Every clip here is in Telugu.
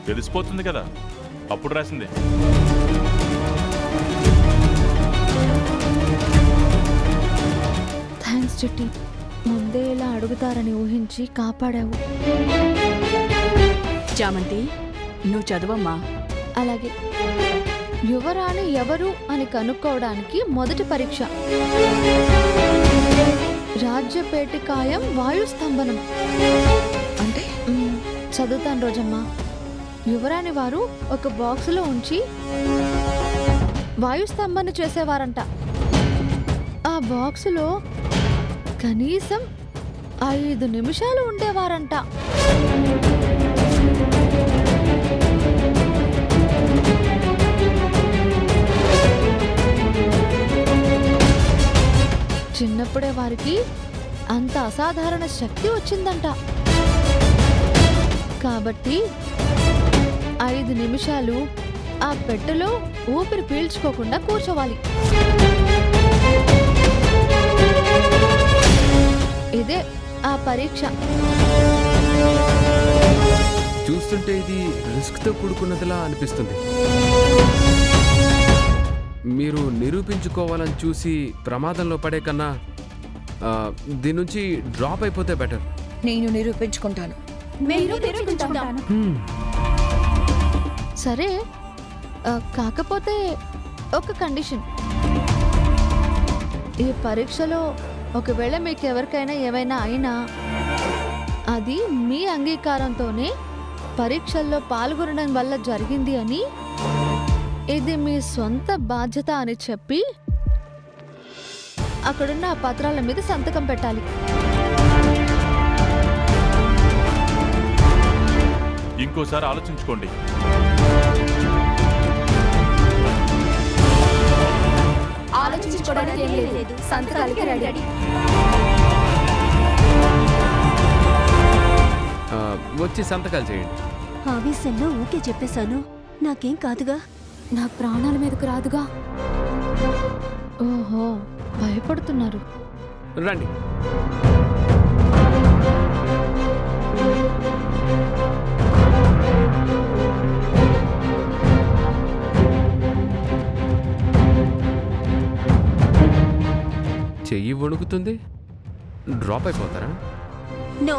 తెలిసిపోతుంది కదా, అప్పుడు రాసింది. థ్యాంక్స్ చిట్టి, ముందే ఇలా అడుగుతారని ఊహించి కాపాడావు. చామంతి, నువ్వు చదువమ్మా. అలాగే. యువరాణి ఎవరు అని కనుక్కోవడానికి మొదటి పరీక్ష రాజ్యపేటికాయం వాయుస్తంభనం. అంటే చదువుతాను రోజమ్మా. యువరాణి వారు ఒక బాక్సులో ఉంచి వాయుస్తంభన చేసేవారంట. ఆ బాక్సులో కనీసం 5 నిమిషాలు ఉండేవారంట. చిన్నప్పుడే వారికి అంత అసాధారణ శక్తి వచ్చిందంట. కాబట్టి 5 నిమిషాలు ఆ పెట్టెలో ఊపిరి పీల్చుకోకుండా కూర్చోవాలి. ఇదే ఆ పరీక్ష. చూస్తుంటే ఇది రిస్క్తో కూడుకున్నదిలా అనిపిస్తుంది. మీరు నిరూపించుకోవాలని చూసి ప్రమాదంలో పడే కన్నా దీని నుంచి డ్రాప్ అయిపోతే బెటర్. నేను నిరూపించుకుంటాను. సరే, కాకపోతే ఒక కండిషన్. ఈ పరీక్షలో ఒకవేళ మీకు ఎవరికైనా ఏమైనా అయినా అది మీ అంగీకారంతోనే పరీక్షల్లో పాల్గొనడం వల్ల జరిగింది అని, ఇది మీ సొంత బాధ్యత అని చెప్పి అక్కడున్న ఆ పత్రాల మీద సంతకం పెట్టాలి. ఇంకోసారి ఆలోచించుకోండి. ఆలోచించుకోవడానికి ఏం లేదు, సంతకాలకి రెడీ. వచ్చి సంతకాలు చేయండి. ఆవేశంలో ఊకే చెప్పేశాను. నాకేం కాదుగా. నా ప్రాణాల మీదకు రాదుగా. ఓహో, భయపడుతున్నారు. రండి. చెయ్యి వణుకుతుంది. డ్రాప్ అయిపోతారా? నో,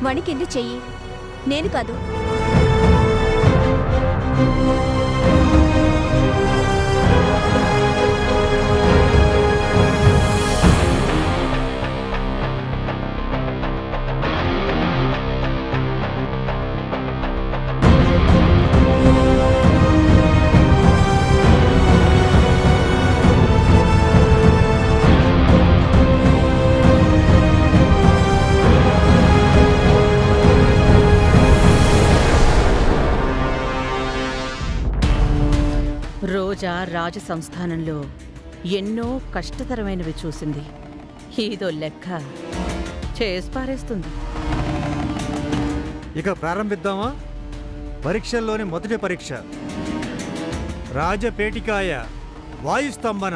వణికింది చెయ్యి, నేను కాదు. రోజా రాజ సంస్థానంలో ఎన్నో కష్టతరమైనవి చూసింది. ఇదో లెక్క చేసి పారేస్తుంది. ఇక ప్రారంభిద్దామా? పరీక్షల్లోని మొదటి పరీక్ష రాజపేటికాయ వాయుస్తంభన.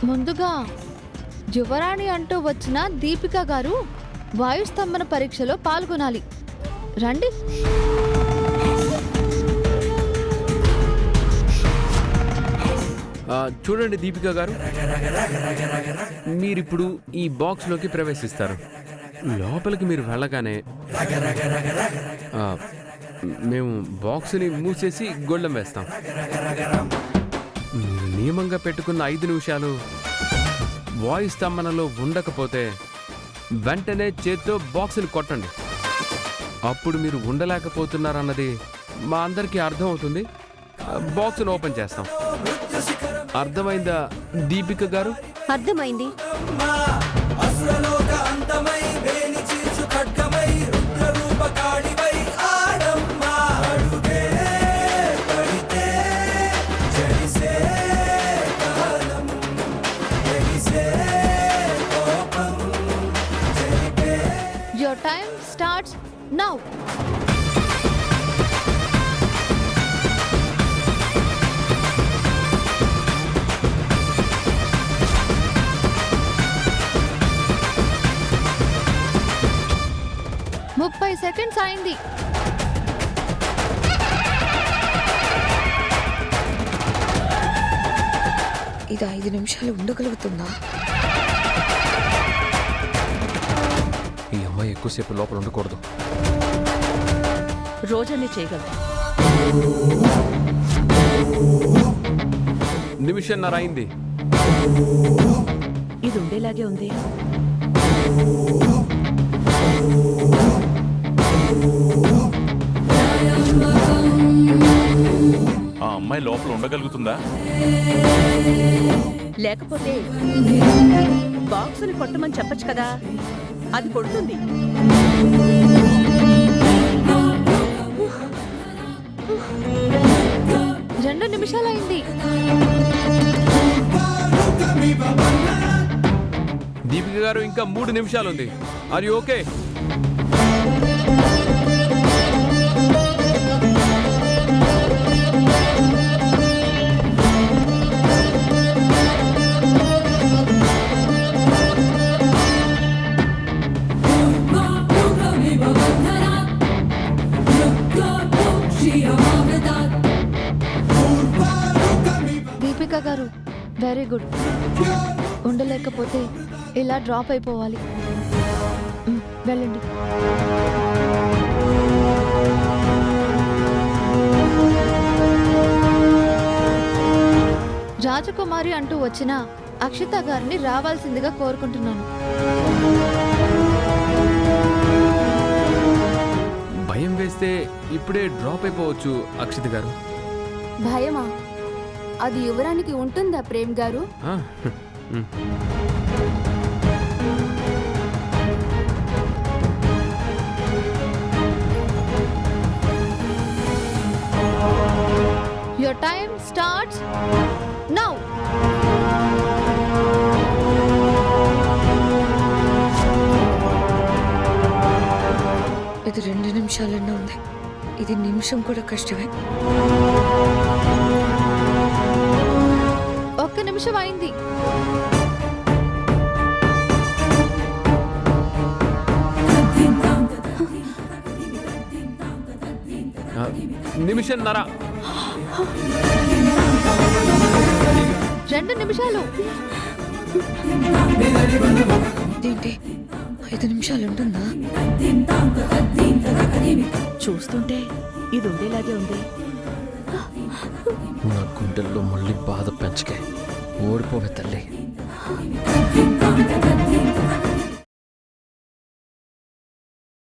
ముందుగా యువరాణి అంటూ వచ్చిన దీపిక గారు వాయుస్తంభన పరీక్షలో పాల్గొనాలి. రండి. చూడండి దీపిక గారు, మీరిప్పుడు ఈ బాక్స్లోకి ప్రవేశిస్తారు. లోపలికి మీరు వెళ్ళగానే మేము బాక్స్ని మూసేసి గొళ్ళెం వేస్తాం. మీరు నియమంగా పెట్టుకున్న 5 నిమిషాలు వాయుస్తంభనలో ఉండకపోతే వెంటనే చేత్తో బాక్స్ని కొట్టండి. అప్పుడు మీరు ఉండలేకపోతున్నారన్నది మా అందరికీ అర్థం అవుతుంది. బాక్స్ను ఓపెన్ చేస్తాం. అర్థమైందా దీపిక గారు? అర్థమైంది. నౌ. ముప్పై సెకండ్స్ అయింది. ఇది 5 నిమిషాలు ఉండగలుగుతుందా? ఈ అమ్మాయి ఎక్కువసేపు లోపల ఉండకూడదు. రోజన్నీ చేయగలదు. నిమిషన్నర అయింది. ఇది ఉండేలాగే ఉంది. ఆ అమ్మాయి లోపల ఉండగలుగుతుందా? లేకపోతే బాక్సుని కొట్టమని చెప్పొచ్చు కదా, అది కొడుతుంది. రెండు నిమిషాలు అయింది. దీపిక గారు ఇంకా 3 నిమిషాలు ఉంది. Are you okay? దీపిక గారు వెరీ గుడ్. ఉండలేకపోతే ఇలా డ్రాప్ అయిపోవాలి. వెళ్ళండి. రాజకుమారి అంటూ వచ్చిన అక్షిత గారిని రావాల్సిందిగా కోరుకుంటున్నాను. భయం వేస్తే ఇప్పుడే డ్రాప్ అయిపోవచ్చు అక్షిత్ గారు. భయమా? అది యువరానికి ఉంటుందా ప్రేమ్ గారు? ఆ, Your time starts now. ఇది 2 నిమిషాలన్నా ఉంది. ఇది నిమిషం కూడా కష్టమే. 1 నిమిషం అయింది. నిమిషన్నర. 2 నిమిషాలు. ఏంటి 5 నిమిషాలు ఉంటుందా? చూస్తుంటే ఇది ఉండేలాగే ఉంది. నా గుండెల్లో మళ్ళీ బాధ పెంచకే. ఓడిపోవే తల్లి.